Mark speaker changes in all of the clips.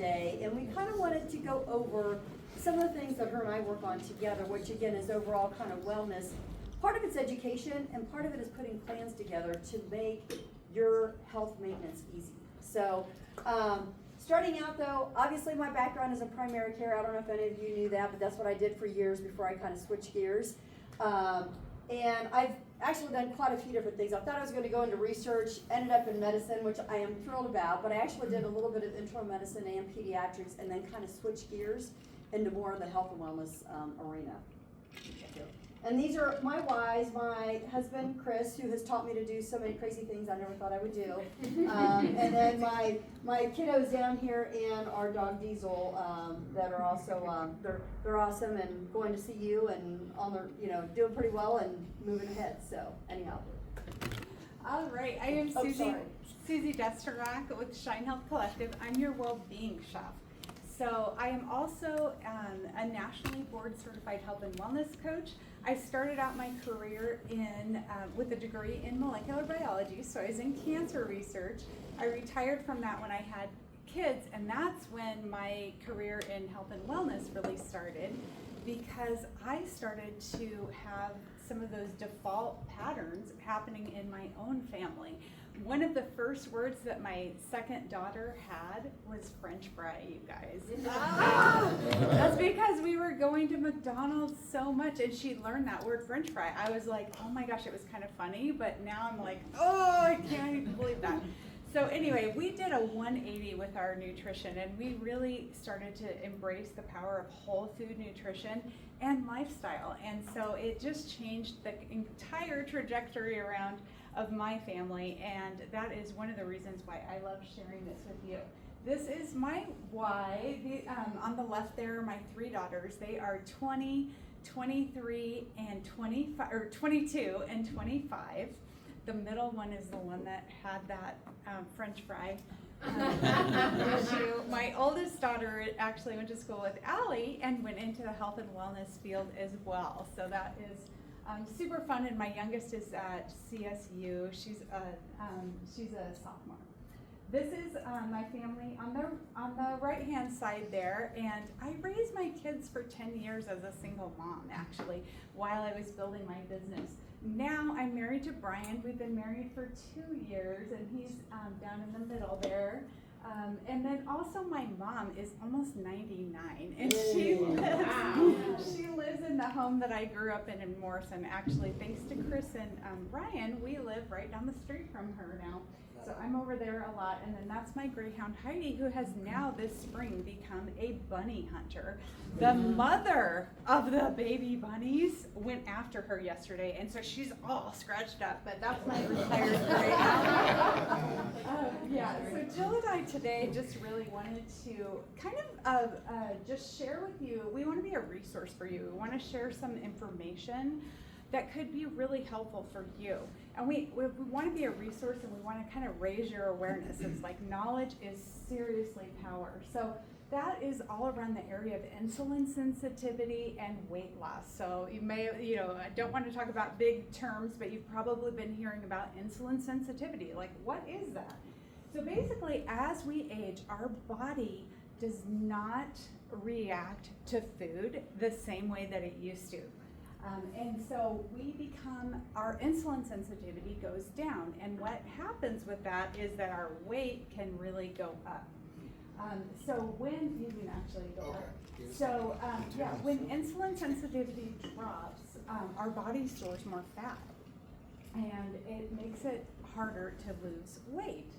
Speaker 1: today, and we kind of wanted to go over some of the things that her and I work on together, which again is overall kind of wellness. Part of it's education, and part of it is putting plans together to make your health maintenance easy. So, starting out though, obviously my background is in primary care. I don't know if any of you knew that, but that's what I did for years before I kind of switched gears. And I've actually done quite a few different things. I thought I was going to go into research, ended up in medicine, which I am thrilled about, but I actually did a little bit of internal medicine and pediatrics, and then kind of switched gears into more of the health and wellness arena. And these are my whys. My husband, Chris, who has taught me to do so many crazy things I never thought I would do. And then my kiddos down here and our dog Diesel that are also, they're awesome and going to see you and on the, doing pretty well and moving ahead. So anyhow.
Speaker 2: All right, I am Suzy Destarac with Shine Health Collective. I'm your well-being chef. So I am also a nationally board certified health and wellness coach. I started out my career with a degree in molecular biology, so I was in cancer research. I retired from that when I had kids, and that's when my career in health and wellness really started, because I started to have some of those default patterns happening in my own family. One of the first words that my second daughter had was French fry, you guys. That's because we were going to McDonald's so much, and she learned that word French fry. I was like, oh my gosh, it was kind of funny, but now I'm like, oh, I can't even believe that. So anyway, we did a 180 with our nutrition, and we really started to embrace the power of whole food nutrition and lifestyle. And so it just changed the entire trajectory around of my family, and that is one of the reasons why I love sharing this with you. This is my why. On the left there are my three daughters. They are 20, 23, and 25, or 22 and 25. The middle one is the one that had that French fry issue. My oldest daughter actually went to school with Allie and went into the health and wellness field as well. So that is super fun. And my youngest is at CSU. She's a sophomore. This is my family on the right hand side there, and I raised my kids for 10 years as a single mom, actually, while I was building my business. Now I'm married to Brian. We've been married for 2 years, and he's down in the middle there. And then also my mom is almost 99, and she lives in the home that I grew up in Morrison. Actually, thanks to Chris and Ryan, we live right down the street from her now. So I'm over there a lot, and then that's my greyhound Heidi, who has now this spring become a bunny hunter. The mother of the baby bunnies went after her yesterday, and so she's all scratched up, but that's my retired greyhound. So Jill and I today just really wanted to kind of just share with you, we want to be a resource for you. We want to share some information that could be really helpful for you. And we want to be a resource, and we want to kind of raise your awareness. It's like knowledge is seriously power. So that is all around the area of insulin sensitivity and weight loss. So you may, I don't want to talk about big terms, but you've probably been hearing about insulin sensitivity. Like, what is that? So basically, as we age, our body does not react to food the same way that it used to. And so our insulin sensitivity goes down, and what happens with that is that our weight can really go up. So when you can actually go up. So when insulin sensitivity drops, our body stores more fat, and it makes it harder to lose weight.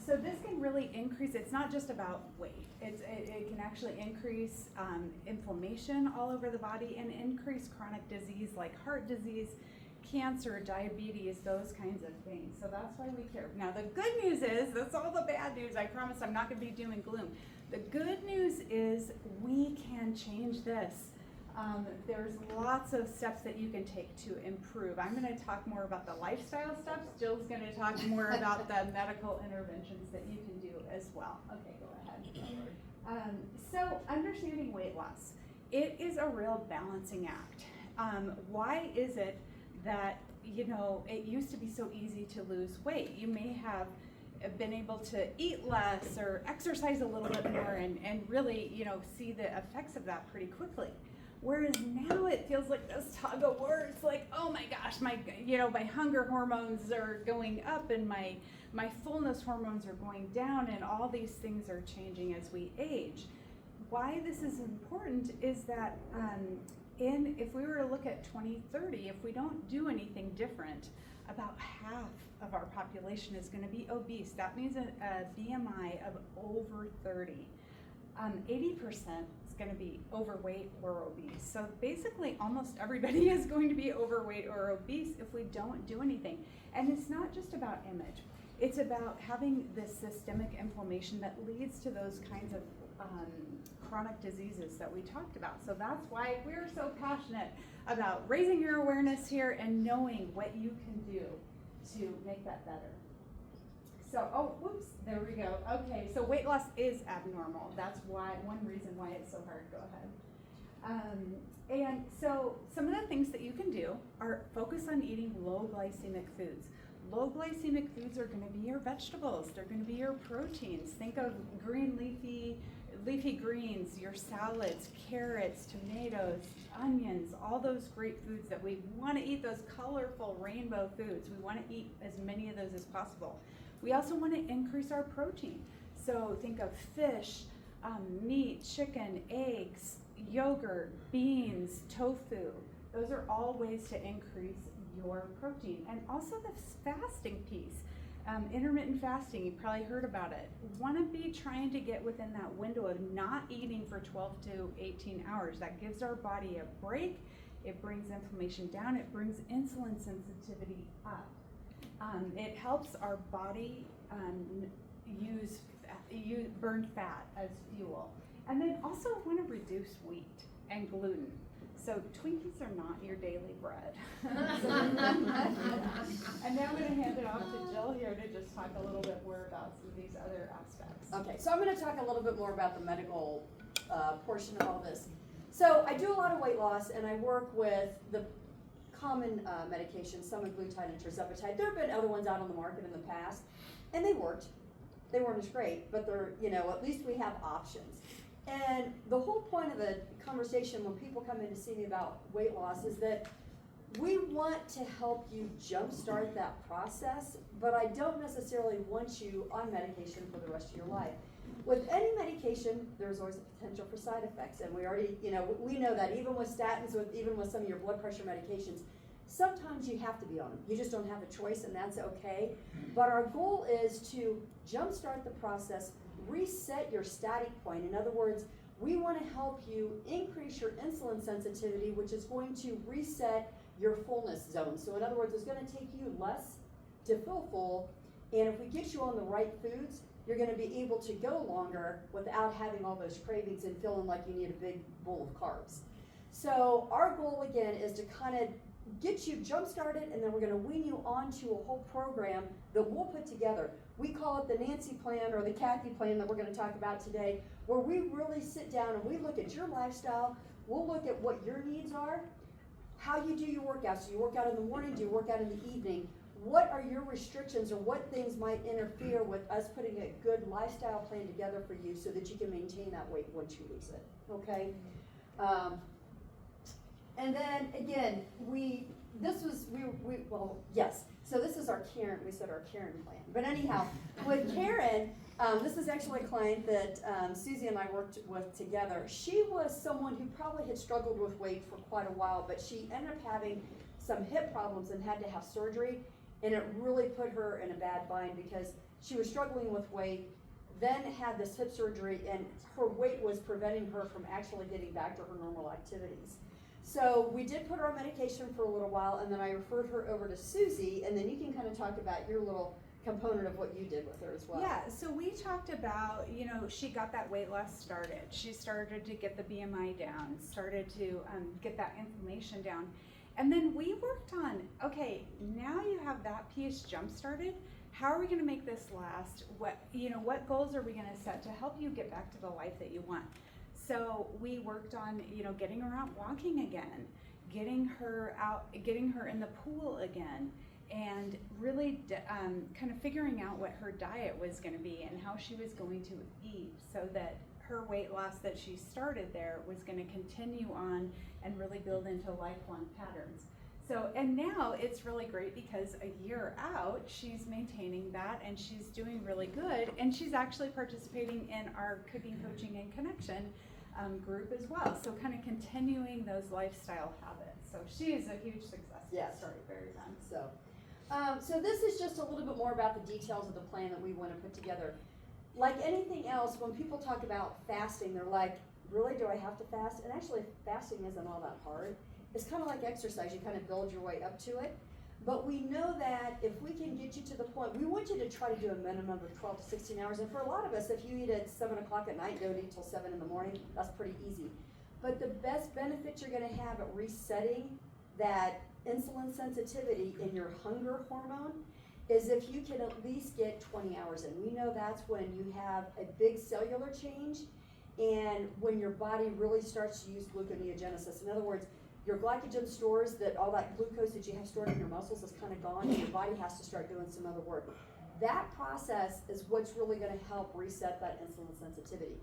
Speaker 2: So this can really increase, it's not just about weight, it can actually increase inflammation all over the body and increase chronic disease like heart disease, cancer, diabetes, those kinds of things. So that's why we care. Now the good news is, that's all the bad news, I promise I'm not going to be doom and gloom. The good news is we can change this. There's lots of steps that you can take to improve. I'm going to talk more about the lifestyle steps. Jill's going to talk more about the medical interventions that you can do as well. Okay, go ahead. So understanding weight loss. It is a real balancing act. Why is it that, it used to be so easy to lose weight? You may have been able to eat less or exercise a little bit more and really, see the effects of that pretty quickly. Whereas now it feels like this tug of war. It's like, oh my gosh, my hunger hormones are going up and my fullness hormones are going down, and all these things are changing as we age. Why this is important is that if we were to look at 2030, if we don't do anything different, about half of our population is going to be obese. That means a BMI of over 30. 80% is going to be overweight or obese. So basically almost everybody is going to be overweight or obese if we don't do anything. And it's not just about image. It's about having this systemic inflammation that leads to those kinds of chronic diseases that we talked about. So that's why we're so passionate about raising your awareness here and knowing what you can do to make that better. So, there we go. Okay, so weight loss is abnormal. That's one reason why it's so hard. Go ahead. And so some of the things that you can do are focus on eating low glycemic foods. Low glycemic foods are going to be your vegetables. They're going to be your proteins. Think of green leafy greens, your salads, carrots, tomatoes, onions, all those great foods that we want to eat, those colorful rainbow foods. We want to eat as many of those as possible. We also want to increase our protein. So think of fish, meat, chicken, eggs, yogurt, beans, tofu. Those are all ways to increase your protein. And also the fasting piece. Intermittent fasting, you probably heard about it. Want to be trying to get within that window of not eating for 12 to 18 hours. That gives our body a break. It brings inflammation down. It brings insulin sensitivity up. It helps our body burn fat as fuel. And then also want to reduce wheat and gluten. So Twinkies are not your daily bread. And now I'm going to hand it off to Jill here to just talk a little bit more about some of these other aspects.
Speaker 1: Okay, so I'm going to talk a little bit more about the medical portion of all this. So I do a lot of weight loss, and I work with the common medications, semaglutide and tirzepatide. There have been other ones out on the market in the past, and they worked. They weren't as great, but they're, at least we have options. And the whole point of the conversation when people come in to see me about weight loss is that we want to help you jumpstart that process, but I don't necessarily want you on medication for the rest of your life. With any medication, there's always a potential for side effects, and we already, we know that even with statins, even with some of your blood pressure medications, sometimes you have to be on them. You just don't have a choice, and that's okay. But our goal is to jumpstart the process, reset your static point. In other words, we want to help you increase your insulin sensitivity, which is going to reset your fullness zone. So in other words, it's going to take you less to feel full, and if we get you on the right foods, you're going to be able to go longer without having all those cravings and feeling like you need a big bowl of carbs. So our goal again is to kind of get you jump started, and then we're going to wean you onto a whole program that we'll put together. We call it the Nancy plan or the Kathy plan that we're going to talk about today, where we really sit down and we look at your lifestyle. We'll look at what your needs are, how you do your workouts. Do you work out in the morning? Do you work out in the evening? What are your restrictions, or what things might interfere with us putting a good lifestyle plan together for you so that you can maintain that weight once you lose it, okay? And then again, so this is our Karen, we said our Karen plan. But anyhow, with Karen, this is actually a client that Suzy and I worked with together. She was someone who probably had struggled with weight for quite a while, but she ended up having some hip problems and had to have surgery. And it really put her in a bad bind because she was struggling with weight, then had this hip surgery, and her weight was preventing her from actually getting back to her normal activities. So we did put her on medication for a little while, and then I referred her over to Suzy, and then you can kind of talk about your little component of what you did with her as well.
Speaker 2: Yeah, so we talked about, she got that weight loss started. She started to get the BMI down, started to get that inflammation down. And then we worked on, okay, now you have that piece jump started. How are we going to make this last? What goals are we going to set to help you get back to the life that you want? So we worked on, getting her out walking again, getting her out, getting her in the pool again, and really kind of figuring out what her diet was going to be and how she was going to eat so that her weight loss that she started there was going to continue on and really build into lifelong patterns. So, and now it's really great because a year out, she's maintaining that and she's doing really good, and she's actually participating in our Cooking, Coaching, and Connection group as well. So kind of continuing those lifestyle habits. So she is a huge success story, very fun.
Speaker 1: So this is just a little bit more about the details of the plan that we want to put together. Like anything else, when people talk about fasting, they're like, really, do I have to fast? And actually, fasting isn't all that hard. It's kind of like exercise. You kind of build your way up to it. But we know that if we can get you to the point, we want you to try to do a minimum of 12 to 16 hours. And for a lot of us, if you eat at 7 o'clock at night, don't eat till 7 in the morning, that's pretty easy. But the best benefit you're going to have at resetting that insulin sensitivity in your hunger hormone is if you can at least get 20 hours in. We know that's when you have a big cellular change and when your body really starts to use gluconeogenesis. In other words, your glycogen stores, that all that glucose that you have stored in your muscles is kind of gone, and your body has to start doing some other work. That process is what's really going to help reset that insulin sensitivity.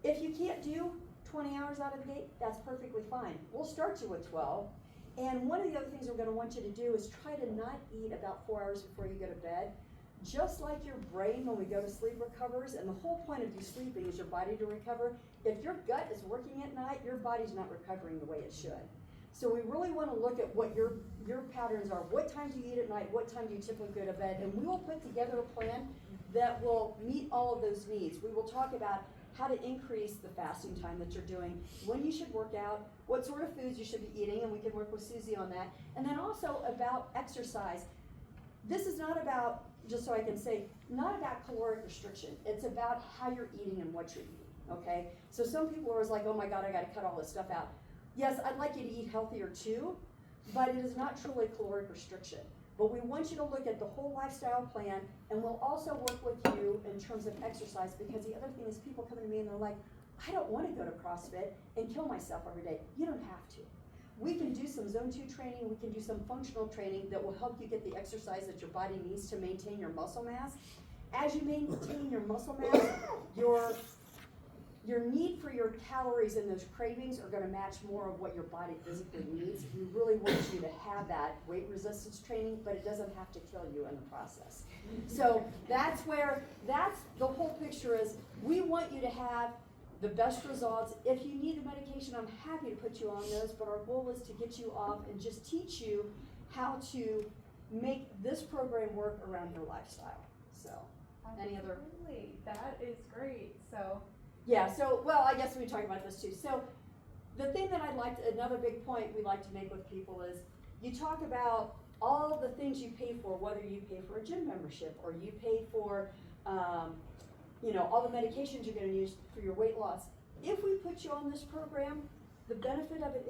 Speaker 1: If you can't do 20 hours out of the gate, that's perfectly fine. We'll start you with 12. And one of the other things we're going to want you to do is try to not eat about 4 hours before you go to bed. Just like your brain when we go to sleep recovers, and the whole point of you sleeping is your body to recover. If your gut is working at night, your body's not recovering the way it should. So we really want to look at what your patterns are. What time do you eat at night? What time do you typically go to bed? And we will put together a plan that will meet all of those needs. We will talk about how to increase the fasting time that you're doing, when you should work out, what sort of foods you should be eating, and we can work with Suzy on that. And then also about exercise. This is not about, just so I can say, not about caloric restriction. It's about how you're eating and what you're eating, okay? So some people are always like, oh my God, I gotta cut all this stuff out. Yes, I'd like you to eat healthier too, but it is not truly caloric restriction. But we want you to look at the whole lifestyle plan, and we'll also work with you in terms of exercise, because the other thing is people come to me and they're like, I don't want to go to CrossFit and kill myself every day. You don't have to. We can do some zone 2 training, we can do some functional training that will help you get the exercise that your body needs to maintain your muscle mass. As you maintain your muscle mass, your need for your calories and those cravings are going to match more of what your body physically needs. We really want you to have that weight resistance training, but it doesn't have to kill you in the process. So that's the whole picture is, we want you to have the best results. If you need the medication, I'm happy to put you on those, but our goal is to get you off and just teach you how to make this program work around your lifestyle. So, any other?
Speaker 2: Absolutely, that is great. So.
Speaker 1: Yeah, so, well, I guess we talk about this too. So, the thing that another big point we like to make with people is, you talk about all the things you pay for, whether you pay for a gym membership or you pay for, all the medications you're going to use for your weight loss. If we put you on this program, the benefit of it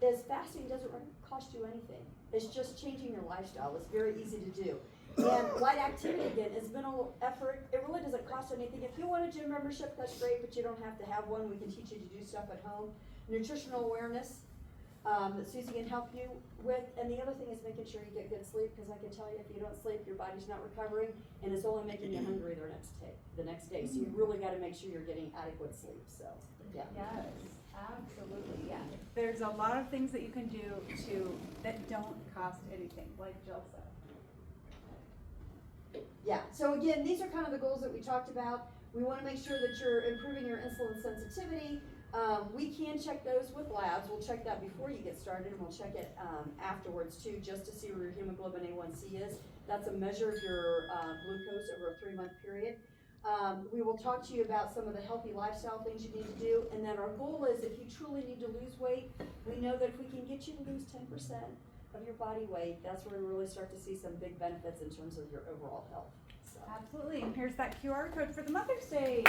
Speaker 1: is fasting doesn't cost you anything. It's just changing your lifestyle. It's very easy to do. And light activity, again, is minimal effort. It really doesn't cost anything. If you want a gym membership, that's great, but you don't have to have one. We can teach you to do stuff at home. Nutritional awareness that Suzy can help you with. And the other thing is making sure you get good sleep, because I can tell you, if you don't sleep, your body's not recovering, and it's only making you hungry the next day. So you really got to make sure you're getting adequate sleep. So, yeah.
Speaker 2: Yes, absolutely, yeah. There's a lot of things that you can do that don't cost anything, like Jill said.
Speaker 1: Yeah, so again, these are kind of the goals that we talked about. We want to make sure that you're improving your insulin sensitivity. We can check those with labs. We'll check that before you get started, and we'll check it afterwards too, just to see where your hemoglobin A1C is. That's a measure of your glucose over a 3-month period. We will talk to you about some of the healthy lifestyle things you need to do, and then our goal is, if you truly need to lose weight, we know that if we can get you to lose 10% of your body weight, that's where we really start to see some big benefits in terms of your overall health. So.
Speaker 2: Absolutely, and here's that QR code for the Mother's Day.